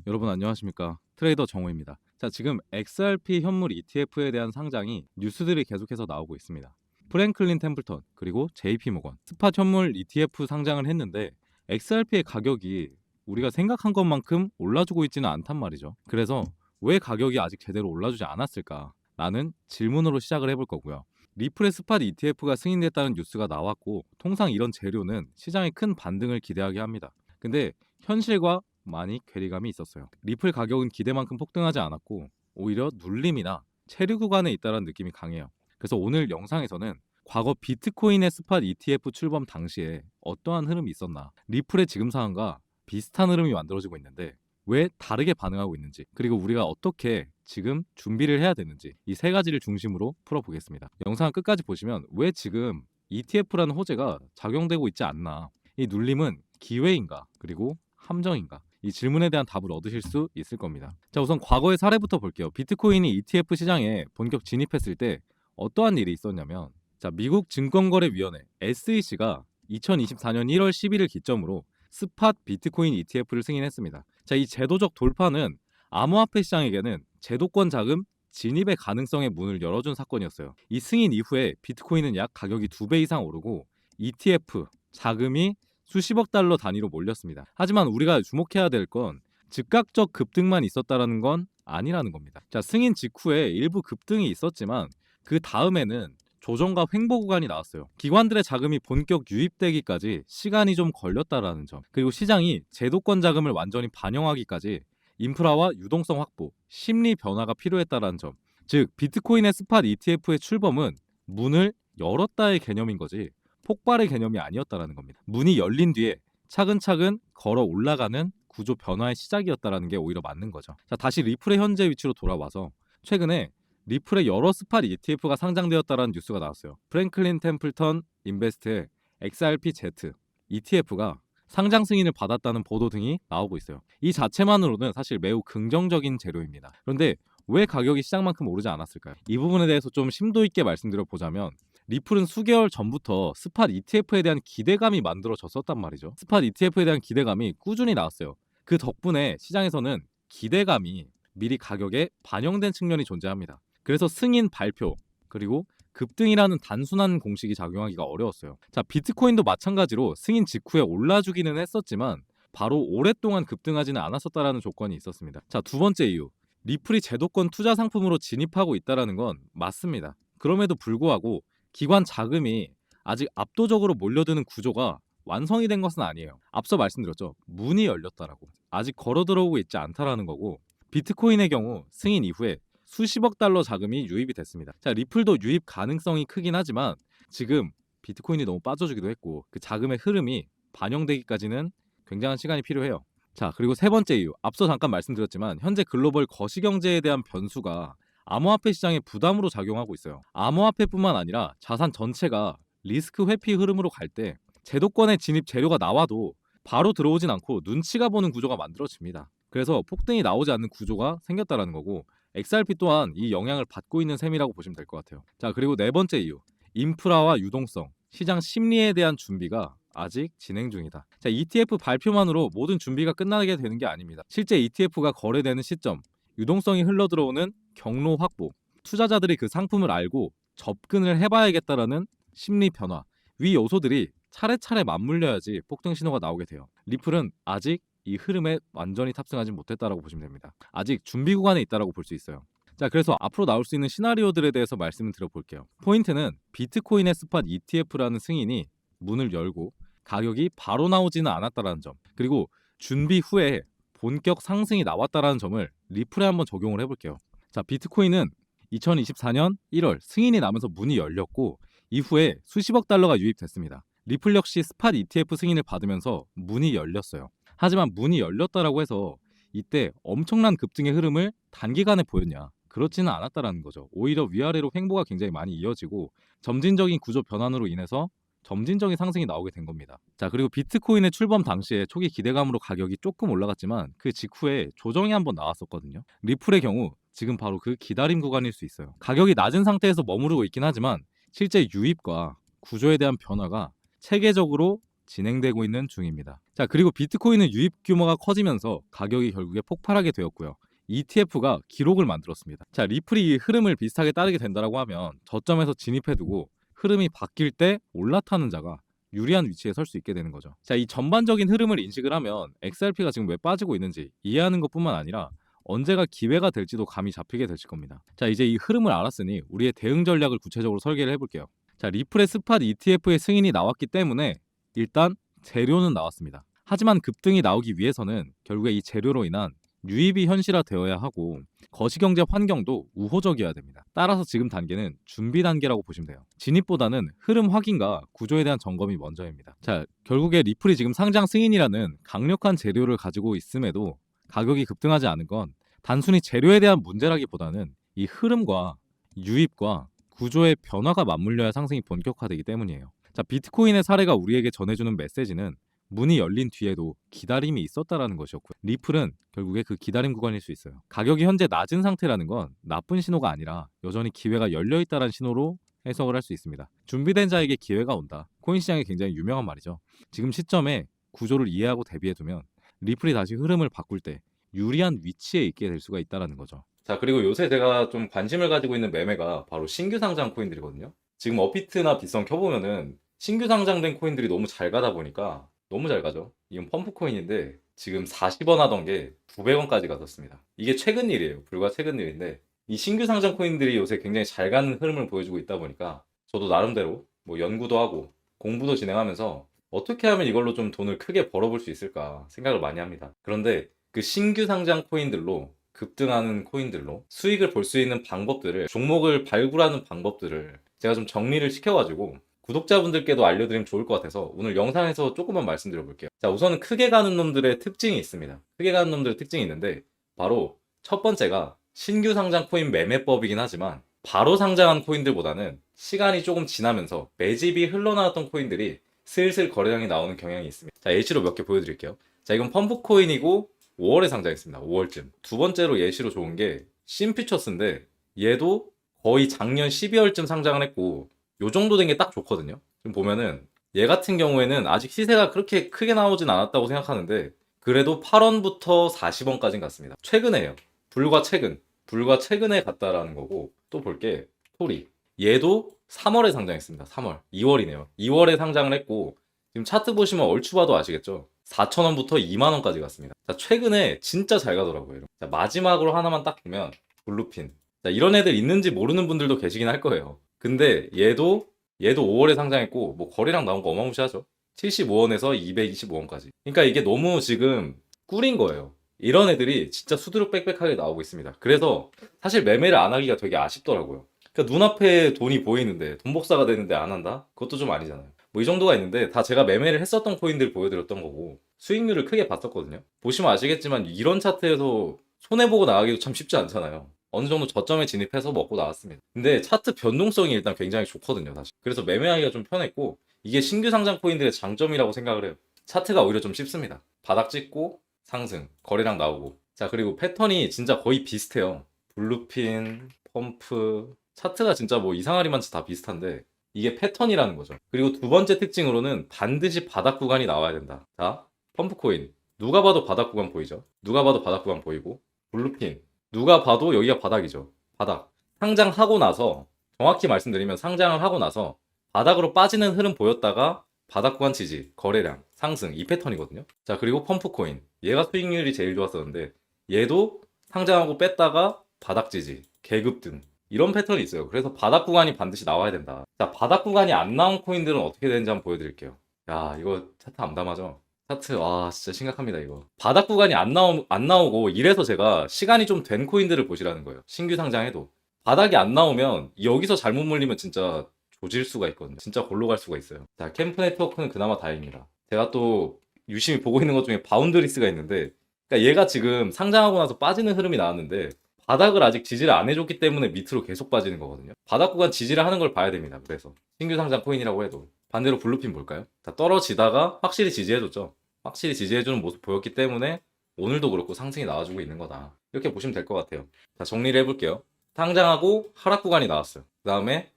여러분 안녕하십니까? 트레이더 정호입니다. 자, 지금 XRP 현물 ETF에 대한 상장이 뉴스들이 계속해서 나오고 있습니다. 프랭클린 템플턴 그리고 JP모건 스팟 현물 ETF 상장을 했는데 XRP의 가격이 우리가 생각한 것만큼 올라주고 있지는 않단 말이죠. 그래서 왜 가격이 아직 제대로 올라주지 않았을까? 라는 질문으로 시작을 해볼 거고요. 리플의 스팟 ETF가 승인됐다는 뉴스가 나왔고 통상 이런 재료는 시장에 큰 반등을 기대하게 합니다. 근데 현실과 많이 괴리감이 있었어요. 리플 가격은 기대만큼 폭등하지 않았고 오히려 눌림이나 체류 구간에 있다는 느낌이 강해요. 그래서 오늘 영상에서는 과거 비트코인의 스팟 ETF 출범 당시에 어떠한 흐름이 있었나, 리플의 지금 상황과 비슷한 흐름이 만들어지고 있는데 왜 다르게 반응하고 있는지, 그리고 우리가 어떻게 지금 준비를 해야 되는지, 이 세 가지를 중심으로 풀어보겠습니다. 영상 끝까지 보시면 왜 지금 ETF라는 호재가 작용되고 있지 않나, 이 눌림은 기회인가 그리고 함정인가, 이 질문에 대한 답을 얻으실 수 있을 겁니다. 자, 우선 과거의 사례부터 볼게요. 비트코인이 ETF 시장에 본격 진입했을 때 어떠한 일이 있었냐면, 자, 미국 증권거래위원회 SEC가 2024년 1월 10일을 기점으로 스팟 비트코인 ETF를 승인했습니다. 자, 이 제도적 돌파는 암호화폐 시장에게는 제도권 자금 진입의 가능성의 문을 열어준 사건이었어요. 이 승인 이후에 비트코인은 약 가격이 2배 이상 오르고 ETF 자금이 수십억 달러 단위로 몰렸습니다. 하지만 우리가 주목해야 될 건 즉각적 급등만 있었다라는 건 아니라는 겁니다. 자, 승인 직후에 일부 급등이 있었지만 그 다음에는 조정과 횡보 구간이 나왔어요. 기관들의 자금이 본격 유입되기까지 시간이 좀 걸렸다라는 점, 그리고 시장이 제도권 자금을 완전히 반영하기까지 인프라와 유동성 확보, 심리 변화가 필요했다라는 점. 즉, 비트코인의 스팟 ETF의 출범은 문을 열었다의 개념인 거지 폭발의 개념이 아니었다라는 겁니다. 문이 열린 뒤에 차근차근 걸어 올라가는 구조 변화의 시작이었다라는 게 오히려 맞는 거죠. 자, 다시 리플의 현재 위치로 돌아와서 최근에 리플의 여러 스팟 ETF가 상장되었다라는 뉴스가 나왔어요. 프랭클린 템플턴 인베스트의 XRPZ ETF가 상장 승인을 받았다는 보도 등이 나오고 있어요. 이 자체만으로는 사실 매우 긍정적인 재료입니다. 그런데 왜 가격이 시장만큼 오르지 않았을까요? 이 부분에 대해서 좀 심도 있게 말씀드려 보자면, 리플은 수개월 전부터 스팟 ETF에 대한 기대감이 만들어졌었단 말이죠. 스팟 ETF에 대한 기대감이 꾸준히 나왔어요. 그 덕분에 시장에서는 기대감이 미리 가격에 반영된 측면이 존재합니다. 그래서 승인 발표 그리고 급등이라는 단순한 공식이 작용하기가 어려웠어요. 자, 비트코인도 마찬가지로 승인 직후에 올라주기는 했었지만 바로 오랫동안 급등하지는 않았었다라는 조건이 있었습니다. 자, 두 번째 이유. 리플이 제도권 투자 상품으로 진입하고 있다라는 건 맞습니다. 그럼에도 불구하고 기관 자금이 아직 압도적으로 몰려드는 구조가 완성이 된 것은 아니에요. 앞서 말씀드렸죠. 문이 열렸다라고. 아직 걸어 들어오고 있지 않다라는 거고, 비트코인의 경우 승인 이후에 수십억 달러 자금이 유입이 됐습니다. 자, 리플도 유입 가능성이 크긴 하지만 지금 비트코인이 너무 빠져주기도 했고 그 자금의 흐름이 반영되기까지는 굉장한 시간이 필요해요. 자, 그리고 세 번째 이유. 앞서 잠깐 말씀드렸지만 현재 글로벌 거시경제에 대한 변수가 암호화폐 시장의 부담으로 작용하고 있어요. 암호화폐뿐만 아니라 자산 전체가 리스크 회피 흐름으로 갈 때 제도권의 진입 재료가 나와도 바로 들어오진 않고 눈치가 보는 구조가 만들어집니다. 그래서 폭등이 나오지 않는 구조가 생겼다라는 거고, XRP 또한 이 영향을 받고 있는 셈이라고 보시면 될 것 같아요. 자, 그리고 네 번째 이유. 인프라와 유동성, 시장 심리에 대한 준비가 아직 진행 중이다. 자, ETF 발표만으로 모든 준비가 끝나게 되는 게 아닙니다. 실제 ETF가 거래되는 시점, 유동성이 흘러들어오는 경로 확보, 투자자들이 그 상품을 알고 접근을 해봐야겠다라는 심리 변화, 위 요소들이 차례차례 맞물려야지 폭등 신호가 나오게 돼요. 리플은 아직 이 흐름에 완전히 탑승하지 못했다라고 보시면 됩니다. 아직 준비 구간에 있다라고 볼 수 있어요. 자, 그래서 앞으로 나올 수 있는 시나리오들에 대해서 말씀을 드려볼게요. 포인트는 비트코인의 스팟 ETF라는 승인이 문을 열고 가격이 바로 나오지는 않았다라는 점, 그리고 준비 후에 본격 상승이 나왔다라는 점을 리플에 한번 적용을 해볼게요. 자, 비트코인은 2024년 1월 승인이 나면서 문이 열렸고 이후에 수십억 달러가 유입됐습니다. 리플 역시 스팟 ETF 승인을 받으면서 문이 열렸어요. 하지만 문이 열렸다라고 해서 이때 엄청난 급등의 흐름을 단기간에 보였냐? 그렇지는 않았다라는 거죠. 오히려 위아래로 횡보가 굉장히 많이 이어지고 점진적인 구조 변환으로 인해서 점진적인 상승이 나오게 된 겁니다. 자, 그리고 비트코인의 출범 당시에 초기 기대감으로 가격이 조금 올라갔지만 그 직후에 조정이 한번 나왔었거든요. 리플의 경우 지금 바로 그 기다림 구간일 수 있어요. 가격이 낮은 상태에서 머무르고 있긴 하지만 실제 유입과 구조에 대한 변화가 체계적으로 진행되고 있는 중입니다. 자, 그리고 비트코인은 유입 규모가 커지면서 가격이 결국에 폭발하게 되었고요. ETF가 기록을 만들었습니다. 자, 리플이 이 흐름을 비슷하게 따르게 된다고 하면 저점에서 진입해두고 흐름이 바뀔 때 올라타는 자가 유리한 위치에 설 수 있게 되는 거죠. 자, 이 전반적인 흐름을 인식을 하면 XRP가 지금 왜 빠지고 있는지 이해하는 것뿐만 아니라 언제가 기회가 될지도 감이 잡히게 되실 겁니다. 자, 이제 이 흐름을 알았으니 우리의 대응 전략을 구체적으로 설계를 해볼게요. 자, 리플의 스팟 ETF의 승인이 나왔기 때문에 일단 재료는 나왔습니다. 하지만 급등이 나오기 위해서는 결국에 이 재료로 인한 유입이 현실화되어야 하고 거시경제 환경도 우호적이어야 됩니다. 따라서 지금 단계는 준비 단계라고 보시면 돼요. 진입보다는 흐름 확인과 구조에 대한 점검이 먼저입니다. 자, 결국에 리플이 지금 상장 승인이라는 강력한 재료를 가지고 있음에도 가격이 급등하지 않은 건 단순히 재료에 대한 문제라기보다는 이 흐름과 유입과 구조의 변화가 맞물려야 상승이 본격화되기 때문이에요. 자, 비트코인의 사례가 우리에게 전해주는 메시지는 문이 열린 뒤에도 기다림이 있었다라는 것이었고요. 리플은 결국에 그 기다림 구간일 수 있어요. 가격이 현재 낮은 상태라는 건 나쁜 신호가 아니라 여전히 기회가 열려 있다는 신호로 해석을 할 수 있습니다. 준비된 자에게 기회가 온다. 코인 시장에 굉장히 유명한 말이죠. 지금 시점에 구조를 이해하고 대비해두면 리플이 다시 흐름을 바꿀 때 유리한 위치에 있게 될 수가 있다는 거죠. 자, 그리고 요새 제가 좀 관심을 가지고 있는 매매가 바로 신규 상장 코인들이거든요. 지금 업비트나 빗썸 켜보면은 신규 상장된 코인들이 너무 잘 가다 보니까 너무 잘 가죠. 이건 펌프 코인인데 지금 40원 하던 게 900원까지 갔었습니다. 이게 최근 일이에요. 불과 최근 일인데 이 신규 상장 코인들이 요새 굉장히 잘 가는 흐름을 보여주고 있다 보니까 저도 나름대로 뭐 연구도 하고 공부도 진행하면서 어떻게 하면 이걸로 좀 돈을 크게 벌어볼 수 있을까 생각을 많이 합니다. 그런데 그 신규 상장 코인들로 급등하는 코인들로 수익을 볼 수 있는 방법들을 종목을 발굴하는 방법들을 제가 좀 정리를 시켜가지고 구독자분들께도 알려드리면 좋을 것 같아서 오늘 영상에서 조금만 말씀드려 볼게요. 자, 우선은 크게 가는 놈들의 특징이 있습니다. 크게 가는 놈들의 특징이 있는데 바로 첫 번째가 신규 상장 코인 매매법이긴 하지만 바로 상장한 코인들보다는 시간이 조금 지나면서 매집이 흘러나왔던 코인들이 슬슬 거래량이 나오는 경향이 있습니다. 자, 예시로 몇 개 보여드릴게요. 자, 이건 펌프 코인이고 5월에 상장했습니다. 5월쯤. 두 번째로 예시로 좋은 게 심퓨처스인데 얘도 거의 작년 12월쯤 상장을 했고 요 정도 된 게 딱 좋거든요. 지금 보면은 얘 같은 경우에는 아직 시세가 그렇게 크게 나오진 않았다고 생각하는데 그래도 8원부터 40원까지는 갔습니다. 최근에요. 불과 최근에 갔다라는 거고 또 볼게 토리 얘도 3월에 상장했습니다. 3월 2월이네요. 2월에 상장을 했고 지금 차트 보시면 얼추 봐도 아시겠죠? 4,000원부터 2만원까지 갔습니다. 자, 최근에 진짜 잘 가더라고요. 자, 마지막으로 하나만 딱 보면 블루핀. 자, 이런 애들 있는지 모르는 분들도 계시긴 할 거예요. 근데 얘도 5월에 상장했고 뭐 거래량 나온 거 어마무시하죠. 75원에서 225원까지. 그러니까 이게 너무 지금 꿀인 거예요. 이런 애들이 진짜 수두룩 빽빽하게 나오고 있습니다. 그래서 사실 매매를 안 하기가 되게 아쉽더라고요. 그러니까 눈앞에 돈이 보이는데 돈 복사가 되는데 안 한다? 그것도 좀 아니잖아요. 뭐 이 정도가 있는데 다 제가 매매를 했었던 코인들 보여드렸던 거고 수익률을 크게 봤었거든요. 보시면 아시겠지만 이런 차트에서 손해보고 나가기도 참 쉽지 않잖아요. 어느 정도 저점에 진입해서 먹고 나왔습니다. 근데 차트 변동성이 일단 굉장히 좋거든요, 사실. 그래서 매매하기가 좀 편했고 이게 신규 상장 코인들의 장점이라고 생각을 해요. 차트가 오히려 좀 쉽습니다. 바닥 찍고 상승, 거래량 나오고. 자, 그리고 패턴이 진짜 거의 비슷해요. 블루핀, 펌프, 차트가 진짜 뭐 이상하리만치 다 비슷한데 이게 패턴이라는 거죠. 그리고 두 번째 특징으로는 반드시 바닥 구간이 나와야 된다. 자, 펌프코인. 누가 봐도 바닥 구간 보이죠? 누가 봐도 바닥 구간 보이고 블루핀. 누가 봐도 여기가 바닥이죠. 바닥. 상장하고 나서 정확히 말씀드리면 상장을 하고 나서 바닥으로 빠지는 흐름 보였다가 바닥 구간 지지, 거래량, 상승 이 패턴이거든요. 자, 그리고 펌프코인. 얘가 수익률이 제일 좋았었는데 얘도 상장하고 뺐다가 바닥 지지, 계급등 이런 패턴이 있어요. 그래서 바닥 구간이 반드시 나와야 된다. 자, 바닥 구간이 안 나온 코인들은 어떻게 되는지 한번 보여드릴게요. 야, 이거 차트 암담하죠? 차트, 와, 진짜 심각합니다, 이거. 바닥 구간이 안 나오고, 이래서 제가 시간이 좀 된 코인들을 보시라는 거예요. 신규 상장해도. 바닥이 안 나오면, 여기서 잘못 물리면 진짜 조질 수가 있거든요. 진짜 골로 갈 수가 있어요. 자, 캠프 네트워크는 그나마 다행입니다. 제가 또 유심히 보고 있는 것 중에 바운드리스가 있는데, 그러니까 얘가 지금 상장하고 나서 빠지는 흐름이 나왔는데, 바닥을 아직 지지를 안 해줬기 때문에 밑으로 계속 빠지는 거거든요. 바닥 구간 지지를 하는 걸 봐야 됩니다. 그래서 신규 상장 코인이라고 해도 반대로 블루핀 볼까요? 자, 떨어지다가 확실히 지지해줬죠. 확실히 지지해주는 모습 보였기 때문에 오늘도 그렇고 상승이 나와주고 있는 거다. 이렇게 보시면 될 것 같아요. 자, 정리를 해볼게요. 상장하고 하락 구간이 나왔어요. 그 다음에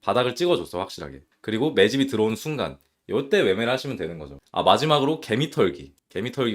바닥을 찍어줬어, 확실하게. 그리고 매집이 들어오는 순간 이때 매매를 하시면 되는 거죠. 마지막으로 개미털기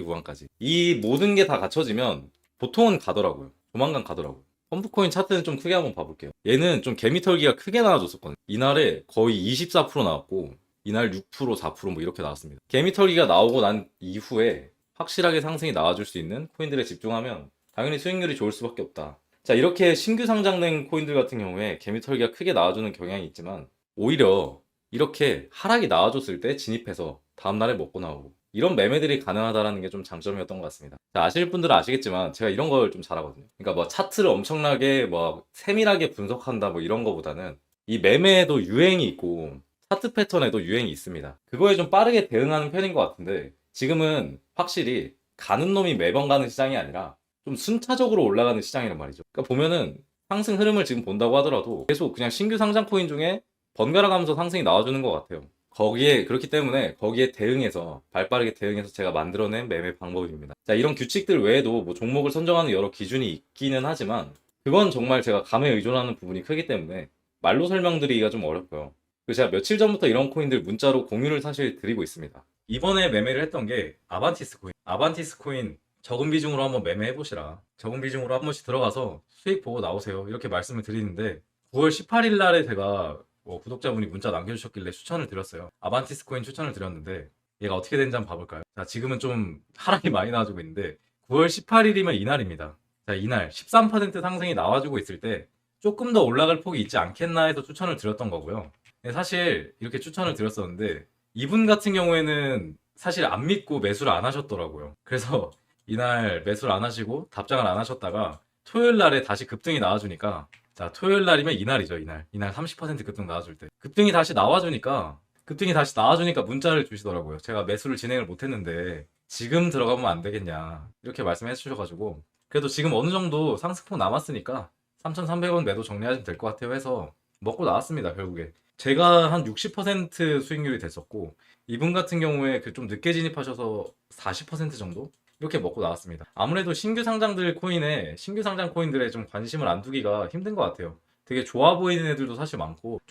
구간까지. 이 모든 게 다 갖춰지면 보통은 가더라고요. 조만간 가더라고요. 펌프코인 차트는 좀 크게 한번 봐볼게요. 얘는 좀 개미털기가 크게 나와줬었거든요. 이날에 거의 24% 나왔고 이날 6%, 4%뭐 이렇게 나왔습니다. 개미털기가 나오고 난 이후에 확실하게 상승이 나와줄 수 있는 코인들에 집중하면 당연히 수익률이 좋을 수밖에 없다. 자, 이렇게 신규 상장된 코인들 같은 경우에 개미털기가 크게 나와주는 경향이 있지만 오히려 이렇게 하락이 나와줬을 때 진입해서 다음날에 먹고 나오고 이런 매매들이 가능하다는 게 좀 장점이었던 것 같습니다. 자, 아실 분들은 아시겠지만 제가 이런 걸 좀 잘하거든요. 그러니까 뭐 차트를 엄청나게 뭐 세밀하게 분석한다 뭐 이런 거보다는 이 매매에도 유행이 있고 차트 패턴에도 유행이 있습니다. 그거에 좀 빠르게 대응하는 편인 것 같은데 지금은 확실히 가는 놈이 매번 가는 시장이 아니라 좀 순차적으로 올라가는 시장이란 말이죠. 그러니까 보면은 상승 흐름을 지금 본다고 하더라도 계속 그냥 신규 상장 코인 중에 번갈아 가면서 상승이 나와주는 것 같아요. 그렇기 때문에 거기에 대응해서 발빠르게 대응해서 제가 만들어낸 매매 방법입니다. 자, 이런 규칙들 외에도 뭐 종목을 선정하는 여러 기준이 있기는 하지만 그건 정말 제가 감에 의존하는 부분이 크기 때문에 말로 설명드리기가 좀 어렵고요. 그리고 제가 며칠 전부터 이런 코인들 문자로 공유를 사실 드리고 있습니다. 이번에 매매를 했던 게 아반티스 코인 적은 비중으로 한번 매매해 보시라. 적은 비중으로 한 번씩 들어가서 수익 보고 나오세요. 이렇게 말씀을 드리는데 9월 18일 날에 제가 구독자분이 문자 남겨주셨길래 추천을 드렸어요. 아반티스 코인 추천을 드렸는데 얘가 어떻게 된지 한번 봐볼까요? 자, 지금은 좀 하락이 많이 나와주고 있는데 9월 18일이면 이날입니다. 자, 이날 13% 상승이 나와주고 있을 때 조금 더 올라갈 폭이 있지 않겠나 해서 추천을 드렸던 거고요. 사실 이렇게 추천을 드렸었는데 이분 같은 경우에는 사실 안 믿고 매수를 안 하셨더라고요. 그래서 이날 매수를 안 하시고 답장을 안 하셨다가 토요일 날에 다시 급등이 나와주니까 자, 토요일 날이면 이날이죠, 이날. 이날 30% 급등 나와줄 때. 급등이 다시 나와주니까 문자를 주시더라고요. 제가 매수를 진행을 못 했는데 지금 들어가면 안 되겠냐. 이렇게 말씀해 주셔가지고 그래도 지금 어느 정도 상승폭 남았으니까 3,300원 매도 정리하시면 될 것 같아요 해서 먹고 나왔습니다, 결국에. 제가 한 60% 수익률이 됐었고 이분 같은 경우에 그 좀 늦게 진입하셔서 40% 정도? 이렇게 먹고 나왔습니다. 아무래도 신규 상장 코인들에 좀 관심을 안 두기가 힘든 것 같아요. 되게 좋아 보이는 애들도 사실 많고,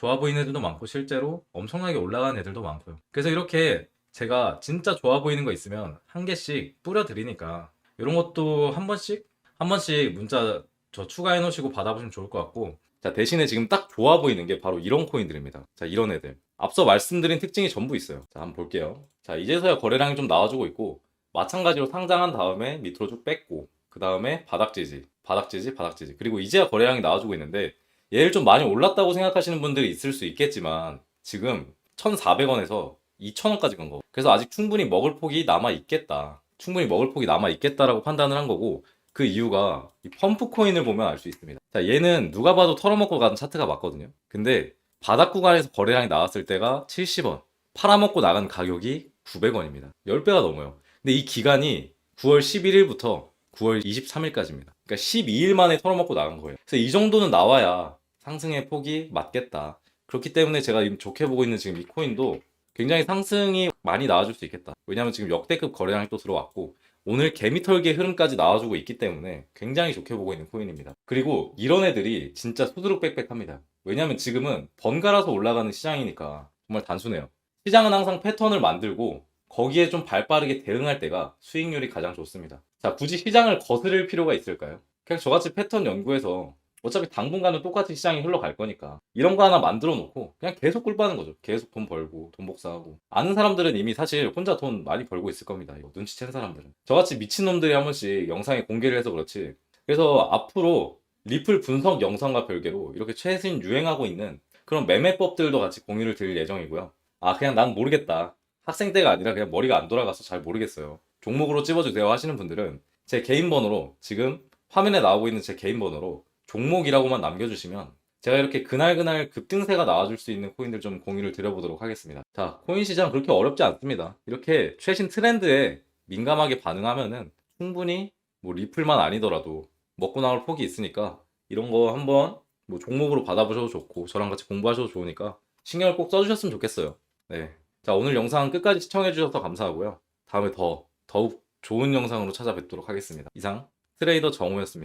실제로 엄청나게 올라가는 애들도 많고요. 그래서 이렇게 제가 진짜 좋아 보이는 거 있으면 한 개씩 뿌려드리니까, 이런 것도 한 번씩 문자 저 추가해 놓으시고 받아보시면 좋을 것 같고, 자, 대신에 지금 딱 좋아 보이는 게 바로 이런 코인들입니다. 자, 이런 애들. 앞서 말씀드린 특징이 전부 있어요. 자, 한번 볼게요. 자, 이제서야 거래량이 좀 나와주고 있고, 마찬가지로 상장한 다음에 밑으로 쭉 뺐고 그 다음에 바닥지지 그리고 이제야 거래량이 나와주고 있는데 얘를 좀 많이 올랐다고 생각하시는 분들이 있을 수 있겠지만 지금 1,400원에서 2,000원까지 간 거. 그래서 아직 충분히 먹을 폭이 남아 있겠다라고 판단을 한 거고 그 이유가 이 펌프 코인을 보면 알 수 있습니다. 자, 얘는 누가 봐도 털어먹고 가는 차트가 맞거든요. 근데 바닥 구간에서 거래량이 나왔을 때가 70원, 팔아먹고 나간 가격이 900원입니다. 10배가 넘어요. 근데 이 기간이 9월 11일부터 9월 23일까지입니다. 그러니까 12일 만에 털어먹고 나간 거예요. 그래서 이 정도는 나와야 상승의 폭이 맞겠다. 그렇기 때문에 제가 좋게 보고 있는 지금 이 코인도 굉장히 상승이 많이 나와줄 수 있겠다. 왜냐하면 지금 역대급 거래량이 또 들어왔고 오늘 개미털기의 흐름까지 나와주고 있기 때문에 굉장히 좋게 보고 있는 코인입니다. 그리고 이런 애들이 진짜 수두룩빽빽합니다. 왜냐하면 지금은 번갈아서 올라가는 시장이니까 정말 단순해요. 시장은 항상 패턴을 만들고 거기에 좀 발빠르게 대응할 때가 수익률이 가장 좋습니다. 자, 굳이 시장을 거스를 필요가 있을까요? 그냥 저같이 패턴 연구해서 어차피 당분간은 똑같이 시장이 흘러갈 거니까 이런 거 하나 만들어 놓고 그냥 계속 꿀 빠는 거죠. 계속 돈 벌고 돈 복사하고. 아는 사람들은 이미 사실 혼자 돈 많이 벌고 있을 겁니다. 이거 눈치챈 사람들은. 저같이 미친놈들이 한 번씩 영상에 공개를 해서 그렇지. 그래서 앞으로 리플 분석 영상과 별개로 이렇게 최신 유행하고 있는 그런 매매법들도 같이 공유를 드릴 예정이고요. 그냥 난 모르겠다. 학생 때가 아니라 그냥 머리가 안 돌아가서 잘 모르겠어요. 종목으로 찝어주세요 하시는 분들은 제 개인 번호로 지금 화면에 나오고 있는 제 개인 번호로 종목이라고만 남겨주시면 제가 이렇게 그날 급등세가 나와줄 수 있는 코인들 좀 공유를 드려보도록 하겠습니다. 자, 코인 시장 그렇게 어렵지 않습니다. 이렇게 최신 트렌드에 민감하게 반응하면은 충분히 뭐 리플만 아니더라도 먹고 나올 폭이 있으니까 이런 거 한번 뭐 종목으로 받아보셔도 좋고 저랑 같이 공부하셔도 좋으니까 신경을 꼭 써주셨으면 좋겠어요. 네. 자, 오늘 영상 끝까지 시청해주셔서 감사하고요. 다음에 더욱 좋은 영상으로 찾아뵙도록 하겠습니다. 이상 트레이더 정우였습니다.